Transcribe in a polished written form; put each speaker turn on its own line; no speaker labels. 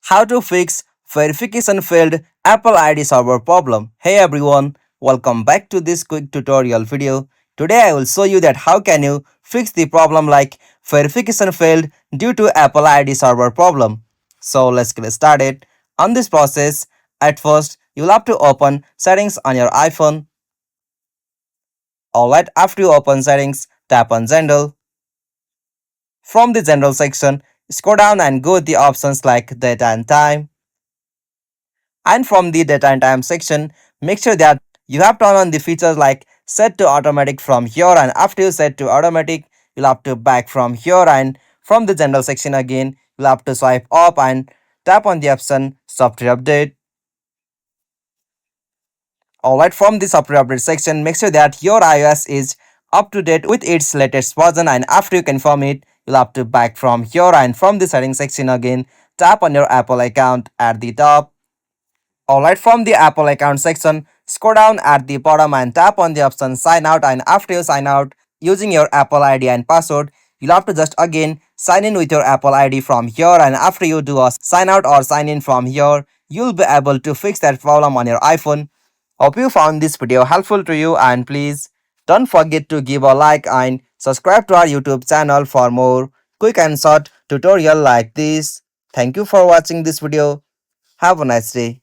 How to fix verification failed Apple ID server problem. Hey everyone, welcome back to this quick tutorial video. Today I will show you that how can you fix the problem like verification failed due to Apple ID server problem. So let's get started. On this process, at first you'll have to open settings on your iPhone. Alright, after you open settings, tap on general. From the general section, scroll down and go to the options like date and time. And from the data and time section, make sure that you have turned on the features like set to automatic from here, and after you set to automatic, you'll have to back from here, and from the general section again, you'll have to swipe up and tap on the option software update. Alright, from the software update section, make sure that your iOS is up to date with its latest version, and after you confirm it, you'll have to back from here, and from the settings section again, tap on your Apple account at the top. Alright, from the Apple account section, scroll down at the bottom and tap on the option sign out, and after you sign out using your Apple ID and password, you'll have to just again sign in with your Apple ID from here, and after you do a sign out or sign in from here, you'll be able to fix that problem on your iPhone. Hope you found this video helpful to you, and please don't forget to give a like and subscribe to our YouTube channel for more quick and short tutorial like this. Thank you for watching this video. Have a nice day.